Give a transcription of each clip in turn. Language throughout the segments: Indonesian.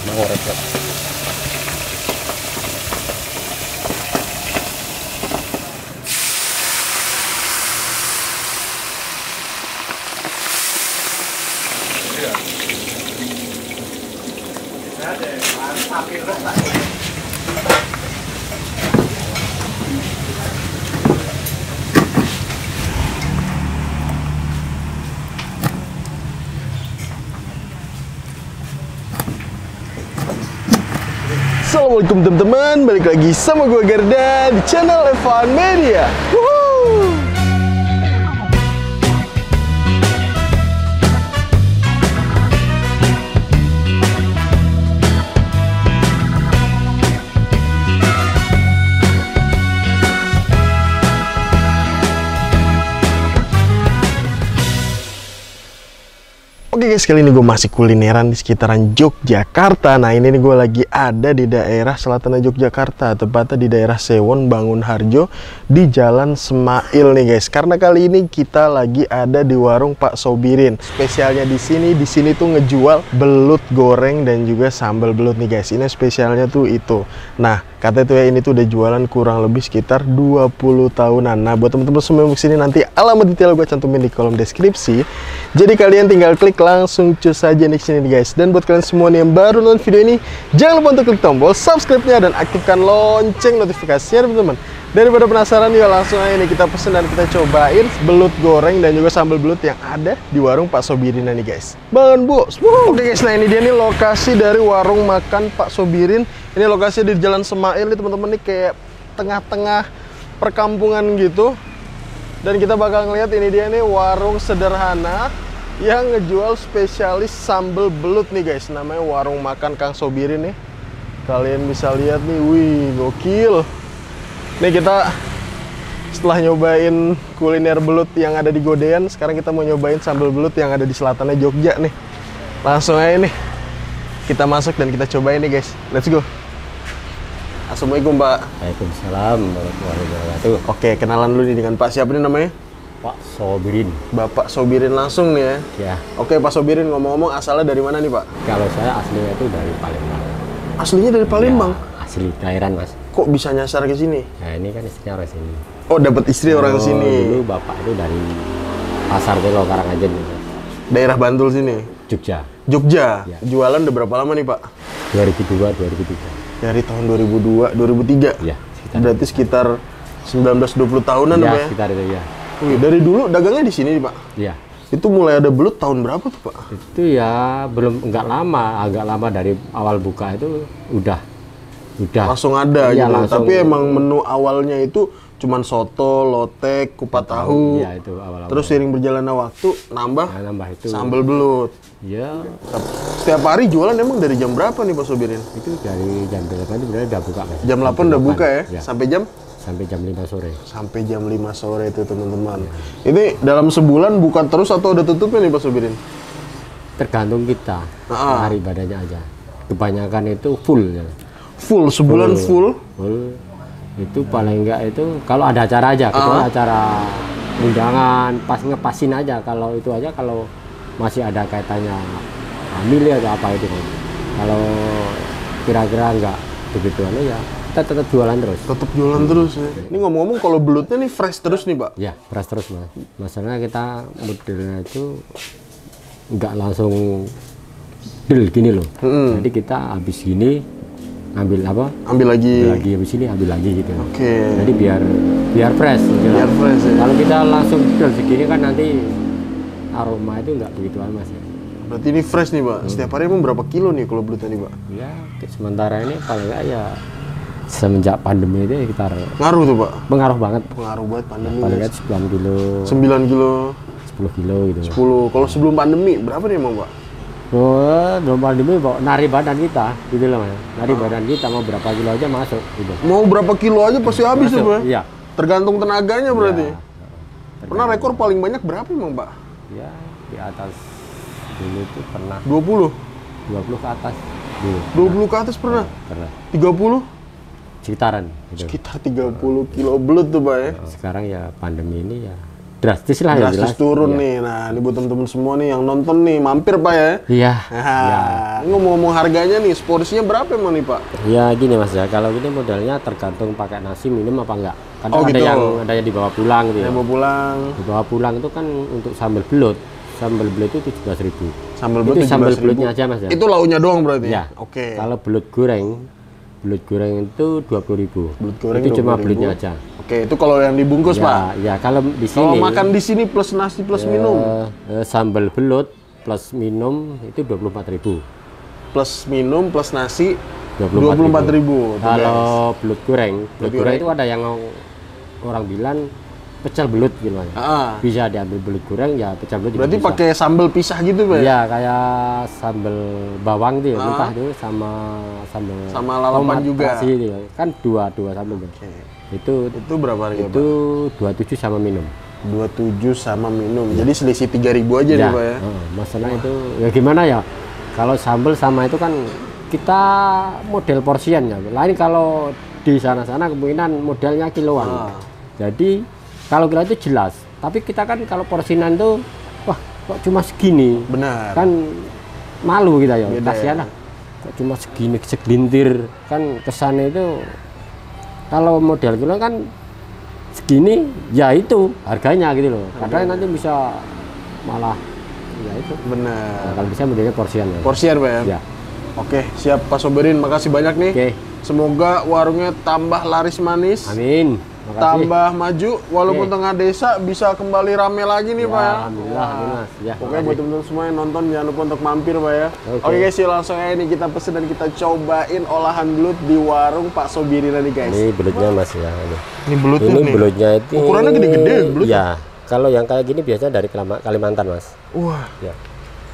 mengorek. Assalamualaikum teman-teman, balik lagi sama gue Gerda di channel Evan Media. Woohoo! Oke guys, kali ini gue masih kulineran di sekitaran Yogyakarta. Nah ini nih gue lagi ada di daerah selatan Yogyakarta, tepatnya di daerah Sewon, Bangunharjo, di Jalan Semail nih guys. Karena kali ini kita lagi ada di warung Pak Sobirin. Spesialnya di sini tuh ngejual belut goreng dan juga sambal belut nih guys. Ini spesialnya tuh itu. Nah katanya tuh ya ini tuh udah jualan kurang lebih sekitar 20 tahunan. Nah buat teman-teman semua yang kesini, nanti alamat detail gue cantumin di kolom deskripsi. Jadi kalian tinggal klik langsung cus aja nih sini guys. Dan buat kalian semua nih yang baru nonton video ini, jangan lupa untuk klik tombol subscribe-nya dan aktifkan lonceng notifikasinya teman-teman. Daripada penasaran, yuk langsung aja nih kita pesen dan kita cobain belut goreng dan juga sambal belut yang ada di warung Pak Sobirin nih guys. Bangun bos. Oke guys, nah ini dia nih lokasi dari warung makan Pak Sobirin. Ini lokasi di Jalan Semail nih teman-teman, nih kayak tengah-tengah perkampungan gitu. Dan kita bakal ngeliat ini dia nih warung sederhana yang ngejual spesialis sambal belut nih guys. Namanya warung makan Kang Sobirin nih. Kalian bisa lihat nih, wih gokil. Nih kita setelah nyobain kuliner belut yang ada di Godean, sekarang kita mau nyobain sambal belut yang ada di selatannya Jogja nih. Langsung aja nih kita masuk dan kita cobain nih guys. Let's go. Assalamualaikum Pak. Waalaikumsalam warahmatullahi wabarakatuh. Oke, kenalan dulu nih dengan Pak. Siapa nih namanya? Pak Sobirin. Bapak Sobirin langsung nih ya? Ya. Oke Pak Sobirin, ngomong-ngomong asalnya dari mana nih Pak? Kalau saya aslinya itu dari Palembang. Aslinya dari Palembang? Ya, asli Kairan mas. Kok bisa nyasar ke sini? Nah ini kan istrinya orang sini. Oh dapat istri orang sini. Dulu bapak itu dari Pasar Telo Karangajen. Daerah Bantul sini? Jogja. Jogja? Ya. Jualan udah berapa lama nih Pak? 2002, 2003. Dari tahun 2002, 2003? Ya. Berarti sekitar 19-20 tahunan Ya, apa ya? sekitar itu ya. Wih, dari dulu dagangnya di sini Pak? Iya. Itu mulai ada belut tahun berapa tuh Pak? Itu ya belum, agak lama dari awal buka itu udah Langsung ada iya, gitu. langsung. Tapi emang menu awalnya itu cuman soto, lotek, kupat tahu. Iya, itu awal-awal. Terus seiring berjalannya waktu nambah itu. sambal belut. Iya. Setiap hari jualan emang dari jam berapa nih Pak Sobirin? Itu dari jam 8 itu benar udah buka mas. Jam 8 udah buka ya? Ya. Sampai jam? Sampai jam 5 sore. Sampai jam 5 sore itu teman-teman. Ini dalam sebulan buka terus atau udah tutupnya nih Pak Sobirin? Tergantung kita, hari badannya aja. Kebanyakan itu full ya. Full, sebulan full? Full. Itu paling enggak itu kalau ada acara aja, kecuali acara undangan, pas ngepasin aja. Kalau itu aja, kalau masih ada kaitannya hamil atau apa itu. Kalau kira-kira enggak begitu ya, kita tetap jualan terus. Tetap jualan terus ya. Ini ngomong-ngomong kalau belutnya nih fresh terus nih Pak? Ya, fresh terus mas. Masalahnya kita modelnya itu enggak langsung deal gini loh. Jadi kita habis gini ambil apa? Ambil lagi habis ini ambil lagi gitu. Oke. Jadi biar fresh. Gitu. Biar fresh ya. Kalau kita langsung deal segini kan nanti aroma itu enggak begitu mas ya. Berarti ini fresh nih Pak. Setiap hari emang berapa kilo nih kalau belutnya nih Pak? Ya, sementara ini paling enggak ya semenjak pandemi itu sekitar ngaruh tuh Pak? Pengaruh banget. Pengaruh banget pandemi. Paling enggak 9 kilo. 9 kilo. 10 kilo gitu. 10. Kalau sebelum pandemi berapa nih emang Pak? Oh, belum pandemi Pak, nari badan kita gitu loh mas. Nari badan kita mau berapa kilo aja masuk gitu. Mau berapa kilo aja pasti habis tuh Pak? Iya. Tergantung tenaganya berarti? Ya, Pernah rekor paling banyak berapa emang Pak? ya di atas dulu itu pernah 20? 20 ke atas dulu. 20 ke atas pernah? Pernah. 30? Sekitaran gitu. Sekitar 30 kilo belut tuh Pak ya? Sekarang ya pandemi ini ya drastis lah ya, drastis jelas. turun Iya. nih. Nah, ini buat temen-temen semua nih yang nonton nih, mampir Pak ya. Iya. Nah, ngomong-ngomong harganya nih, porsinya berapa emang nih Pak? Ya gini Mas ya, kalau gini modelnya tergantung pakai nasi minum apa enggak. Kadang Oh, ada gitu. yang dibawa pulang gitu ya. Yang mau pulang, Dibawa pulang itu kan untuk sambal belut. Sambal belut itu 17.000. sambal Itu belut sambal 17.000. belutnya aja Mas ya. Itu lauknya doang berarti? Ya. Oke. Kalau belut goreng itu 20.000. Belut goreng itu cuma 20.000. belutnya aja. Oke, itu kalau yang dibungkus Ya, Pak. ya kalau di Kalau sini makan di sini plus nasi plus minum, sambal belut plus minum itu 24.000. plus minum plus nasi 24.000. 24.000. Kalau belut goreng goreng. itu ada yang orang bilang pecel belut gitu Mas. Ah, Bisa diambil belut goreng ya pecel belut juga berarti bisa. pakai sambal pisah gitu Pak? ya? Iya, kayak sambal bawang tuh ya, mentah tuh sama sambal Sama lalapan tomat juga. terasi gitu ya. Kan dua sambal tuh. Oke. Itu Itu berapa harga itu Pak? 27 sama minum. 27 sama minum. Jadi selisih 3.000 aja nih Pak ya. Masalah itu ya gimana ya? Kalau sambal sama itu kan kita model porsian ya. Lain kalau di sana-sana kemungkinan modelnya kiloan. Jadi kalau kita itu jelas. Tapi kita kan kalau porsinan tuh wah kok cuma segini. Benar. Kan malu kita ya. Beda Kasihan ya. lah. Kok cuma segini segelintir kan kesannya itu kalau model kilo kan segini ya itu harganya gitu loh. Kadang nanti bisa malah ya itu. Benar. Nah, kalau bisa modelnya porsian ya. Porsian Pak ya? Ya. Oke, siap Pak Soberin. Makasih banyak nih. Oke. Semoga warungnya tambah laris manis. Amin. Makasih. Tambah maju, walaupun Oke. tengah desa bisa kembali rame lagi nih Ya, Pak ya. alhamdulillah, amin, Mas. Ya, Pokoknya makasih. buat teman-teman semua yang nonton jangan lupa untuk mampir Pak ya. Oke guys, yuk langsung aja nih kita pesen dan kita cobain olahan belut di warung Pak Sobirin nih guys. Ini belutnya Mas ya. Ini belutnya Ini nih. belutnya itu Ukurannya gede-gede belut. Ya. Kalau yang kayak gini biasanya dari Kalimantan Mas. Wah, Ya.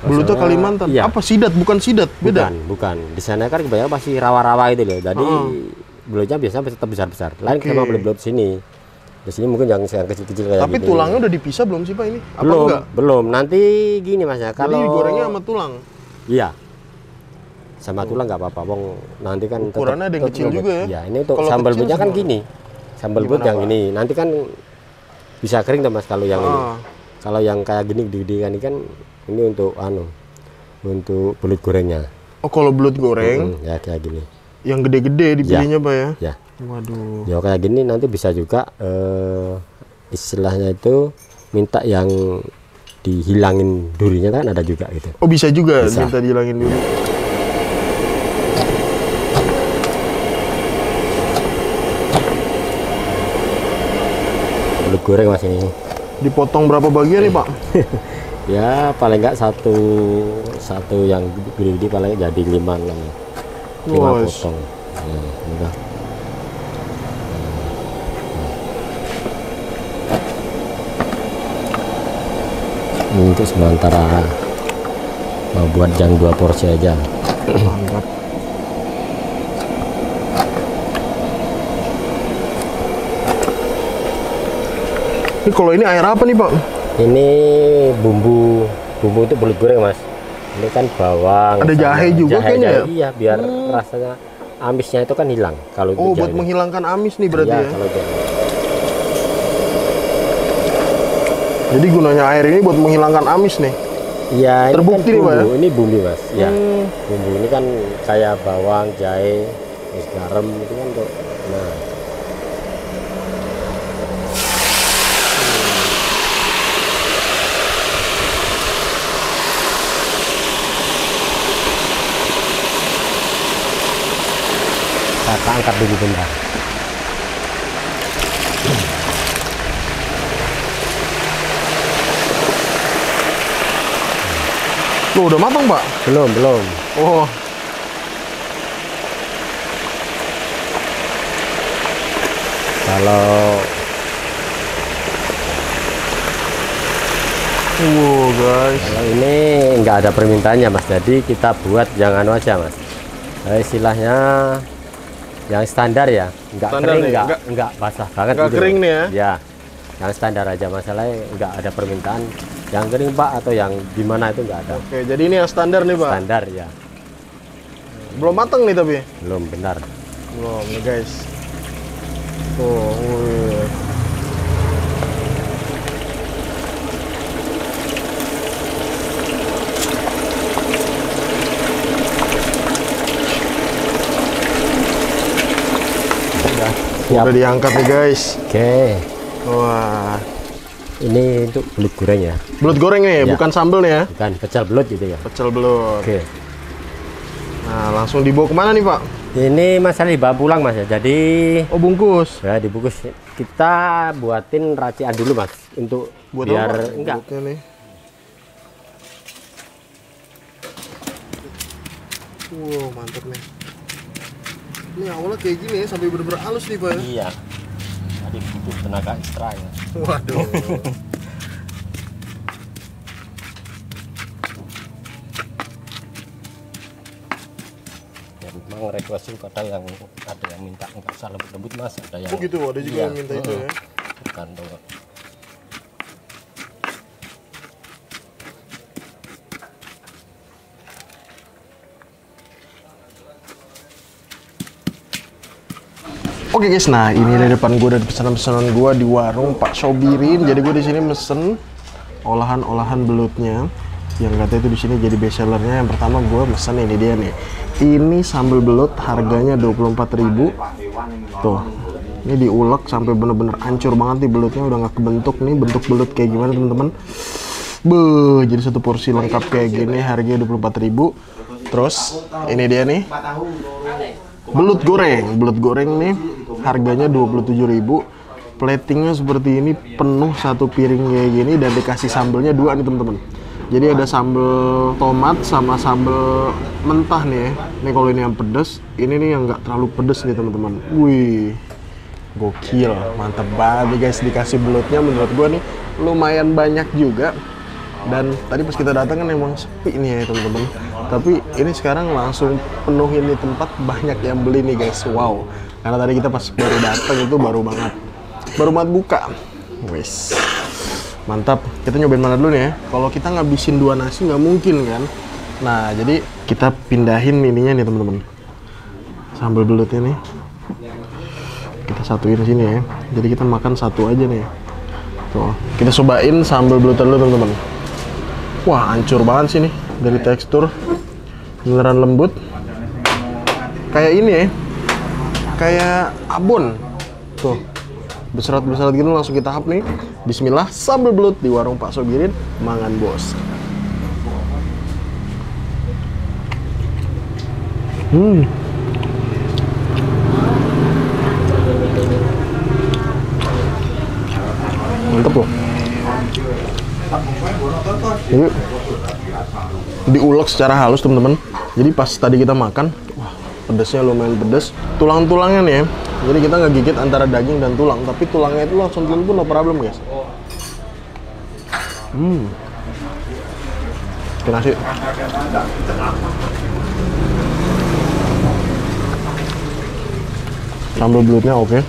belutnya Masalah- Kalimantan. Iya. Apa sidat? Bukan sidat, beda. Bukan. Di sana kan kebanyakan masih rawa-rawa itu loh. Jadi belutnya biasanya tetap besar-besar. Lain Oke. sama belut sini. Di sini mungkin yang kecil-kecil kayak Tapi gini. tulangnya udah dipisah belum sih Pak ini? Apa belum, enggak? belum. Nanti gini Mas ya. Jadi Kalau gorengnya sama tulang. iya. Sama tulang nggak apa-apa, Wong. Nanti kan Ukurannya ada yang kecil lembut. juga ya? Ya, ini untuk Kalau sambal kecil belutnya kan gimana? gini. Sambal belut Gimana, yang Pak? ini. Nanti kan bisa kering tuh Mas kalau yang ini. Ah. Kalau yang kayak gini gede-gede kan ini kan ini untuk untuk belut gorengnya. Oh, kalau belut goreng Ya kayak gini. yang gede-gede dipilihnya Pak ya? Ya. Waduh. Ya kayak gini nanti bisa juga istilahnya itu minta yang dihilangin durinya kan ada juga gitu. Oh, bisa juga Bisa. minta dihilangin dulu. Belut goreng Mas ini. Dipotong berapa bagian nih Pak? Ya paling enggak satu yang gede-gede paling jadi 5 Wos. potong. Ya, udah. Ini untuk sementara mau buat yang 2 porsi aja. Mantap. Ini kalau ini air apa nih Pak? Ini bumbu itu belut goreng Mas. Ini kan bawang. Ada sama jahe juga kayaknya ya? Iya biar rasanya amisnya itu kan hilang kalau Oh, untuk buat jahe. menghilangkan amis nih berarti Iya, ya? kalau jahe. Jadi gunanya air ini buat menghilangkan amis nih? Iya, ini Terbukti kan nih, Pak, ya? bumbu. Ini bumbu Mas. Ya. Hmm. Bumbu ini kan kayak bawang, jahe, terus garam itu kan untuk nah. Kita angkat dulu bentar. Loh, udah matang Pak? Belum. Oh, Kalau wow guys. Kalau ini nggak ada permintaannya Mas, jadi kita buat jangan aja Mas. Istilahnya yang standar ya, nggak Standar kering, nih, nggak basah banget. nggak gitu kering loh. nih ya? Ya, yang standar aja, masalahnya nggak ada permintaan. Yang kering Pak atau yang gimana itu nggak ada. Oke, jadi ini yang standar nih Pak? Standar ya, Belum matang nih tapi? belum benar. Belum nih guys. Tuh, wih. Siap. Udah diangkat nih guys. Oke. Wah. Ini untuk belut goreng ya. Belut goreng ya, Ya. bukan sambel nih ya. Bukan pecel belut gitu ya. Pecel belut. Oke. Nah, langsung dibawa kemana nih Pak? Ini masalah dibawa pulang Mas ya. Jadi Oh, bungkus. ya dibungkus. Kita buatin racian dulu Mas untuk Buat biar apa? enggak. Belutnya nih. Wow, mantap nih. Ini awalnya kayak gini ya, sampai bener-bener halus nih Pak ya. Iya. Tadi butuh tenaga ekstra ya. Waduh. Ya, memang request itu ada yang minta nggak usah lembut-lembut Mas, ada yang Oh gitu, ada juga iya, yang minta itu ya. tergantung. Oke guys, nah ini di depan gue dari pesanan-pesanan gue di warung Pak Sobirin. Jadi gue di sini mesen olahan-olahan belutnya yang katanya itu di sini jadi best sellernya. Yang pertama gue mesen ini dia nih. Ini sambal belut harganya 24.000. Tuh, ini diulek sampai bener-bener hancur banget nih belutnya, udah nggak kebentuk nih bentuk belut kayak gimana teman-teman. Beuh, jadi satu porsi lengkap kayak gini harganya 24.000. Terus ini dia nih. Belut goreng nih harganya 27.000. Platingnya seperti ini, penuh satu piring kayak gini dan dikasih sambelnya dua nih teman-teman. Jadi ada sambel tomat sama sambel mentah nih ya. Ini kalau ini yang pedas, ini nih yang nggak terlalu pedas nih teman-teman. Wih, gokil, mantep banget nih guys. Dikasih belutnya menurut gua nih lumayan banyak juga. Dan tadi pas kita datang kan emang sepi nih ya teman-teman. Tapi ini sekarang langsung penuhin di tempat, banyak yang beli nih guys. Wow. Karena tadi kita pas baru datang itu baru banget buka. Wes. Mantap. Kita nyobain mana dulu nih ya. Kalau kita ngabisin 2 nasi nggak mungkin kan. Nah, jadi kita pindahin ininya nih teman-teman. Sambal belutnya nih. Kita satuin sini ya. Jadi kita makan satu aja nih. Tuh, kita cobain sambal belut dulu teman-teman. Wah, hancur banget sih nih dari tekstur. Beneran lembut. Kayak ini ya. Kayak abon. Tuh. Berserat-berserat gitu langsung kita hap nih. Bismillah, sambal belut di warung Pak Sobirin, mangan bos. Mantep loh. Jadi diulek secara halus teman-teman. Jadi pas tadi kita makan, wah, pedasnya lumayan pedas. Tulang-tulangnya nih ya. Jadi kita nggak gigit antara daging dan tulang, tapi tulangnya itu langsung pun no problem guys. Kita nasi. Sambal belutnya oke.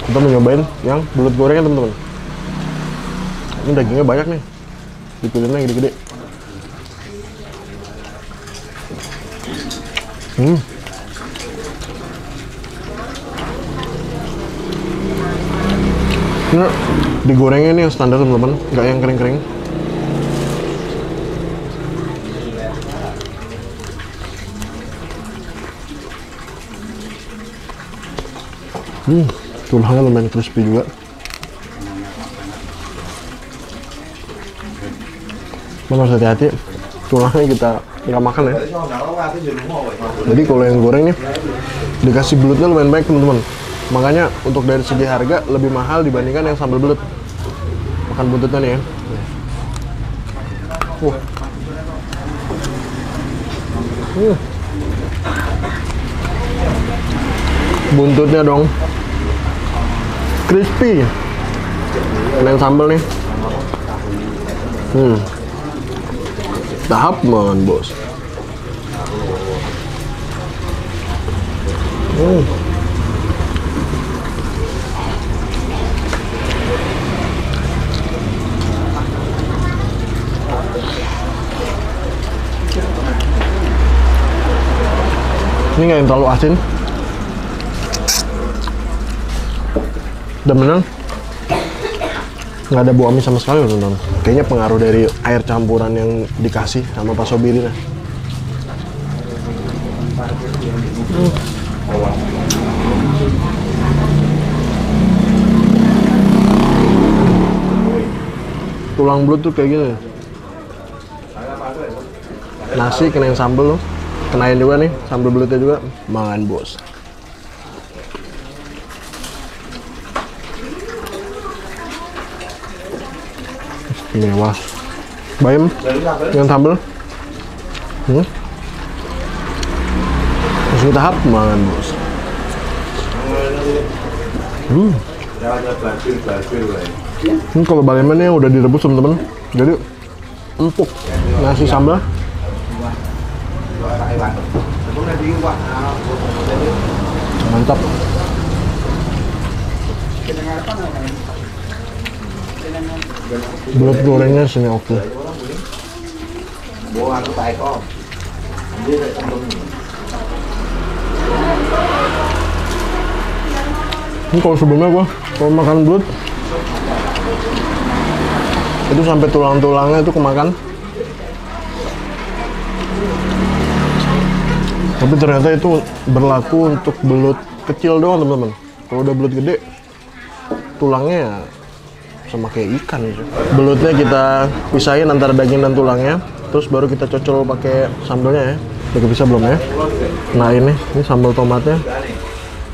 Kita mau nyobain yang belut gorengnya teman-teman. Ini dagingnya banyak nih. Dipilinnya gede-gede. Ini digorengnya nih yang standar teman-teman, nggak yang kering-kering. Tulangnya lumayan crispy juga. Harus hati-hati, tulangnya kita nggak makan ya. Jadi kalau yang goreng nih dikasih belutnya lumayan baik teman-teman. Makanya untuk dari segi harga lebih mahal dibandingkan yang sambal belut. Makan buntutnya nih ya. Buntutnya dong crispy. Yang sambal nih. Tahap banget bos. Ini nggak yang terlalu asin. Dan bener nggak ada bau amis sama sekali loh teman-teman. Kayaknya pengaruh dari air campuran yang dikasih sama Pak Sobirin. tulang belut tuh kayak gini. Nasi kenain sambal loh. Kenain juga nih sambal belutnya juga. Mangan bos. Mewah. Bayam dengan sambal. Langsung tahap mangan bos. Ini kalau bayamnya udah direbus teman-teman, jadi empuk. Nasi sambal. Mantap. Belut gorengnya sini oke. Ini kalau sebelumnya gua kalau makan belut itu sampai tulang-tulangnya itu kemakan. Tapi ternyata itu berlaku untuk belut kecil doang teman-teman. Kalau udah belut gede, tulangnya ya sama kayak ikan gitu. Belutnya kita pisahin antara daging dan tulangnya, terus baru kita cocol pakai sambelnya ya. Udah kepisah belum ya? Nah ini sambal tomatnya,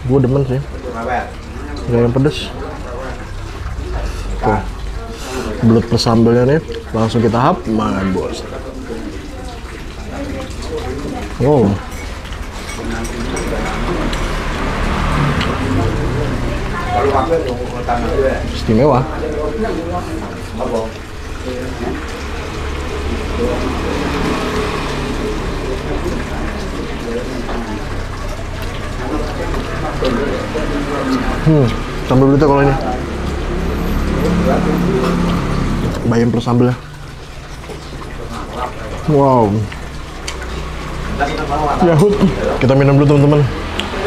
gue demen sih. Gak yang pedes. Tuh, belut plus sambelnya nih, langsung kita hap, makan bos. Wow. Istimewa. Sambal belutnya kalau ini. Bayam plus sambelnya. Wow. Yahut. Kita minum dulu teman-teman.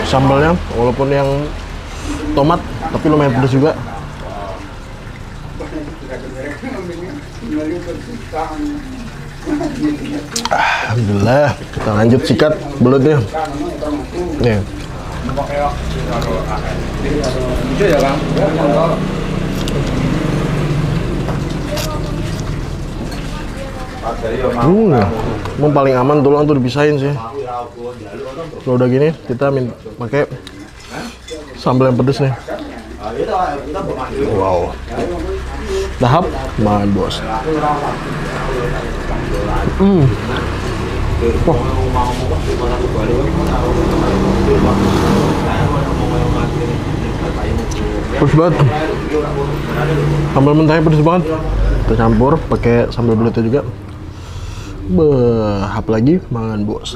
Sambalnya walaupun yang tomat tapi lumayan pedas juga. Alhamdulillah, kita lanjut sikat belutnya. Nih. Mau paling aman tulang tuh dipisahin sih. Kalau udah gini kita pakai sambal yang pedes nih. Wow. Tahap makan bos. Wah. Pedes banget. Sambal mentahnya pedes banget. Kita campur pakai sambal belutnya juga. Hap lagi makan bos.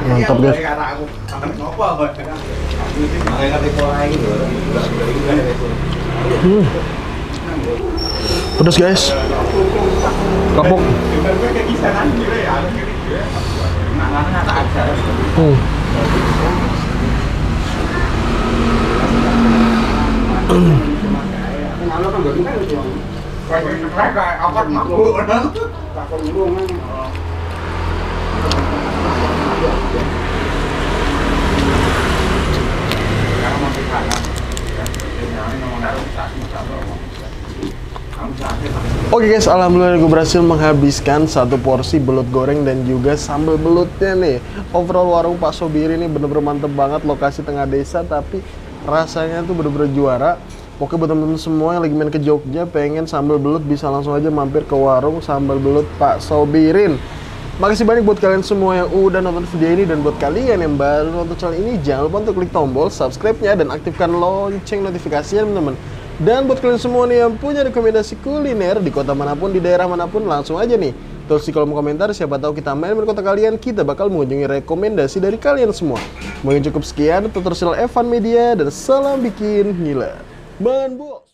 Mantap guys. Pedas guys. Kapok. Oke guys, alhamdulillah gue berhasil menghabiskan satu porsi belut goreng dan juga sambal belutnya nih. Overall warung Pak Sobiri ini bener-bener mantep banget, lokasi tengah desa tapi rasanya tuh bener-bener juara. Oke buat temen-temen semua yang lagi main ke Jogja pengen sambal belut bisa langsung aja mampir ke warung sambal belut Pak Sobirin. Makasih banyak buat kalian semua yang udah nonton video ini, dan buat kalian yang baru nonton channel ini jangan lupa untuk klik tombol subscribe-nya dan aktifkan lonceng notifikasinya teman-teman. Dan buat kalian semua nih yang punya rekomendasi kuliner di kota manapun, di daerah manapun, langsung aja nih tulis di kolom komentar, siapa tahu kita main di kota kalian, kita bakal mengunjungi rekomendasi dari kalian semua. Mungkin cukup sekian, tutorial Evan Media dan salam bikin gila. Ban bos.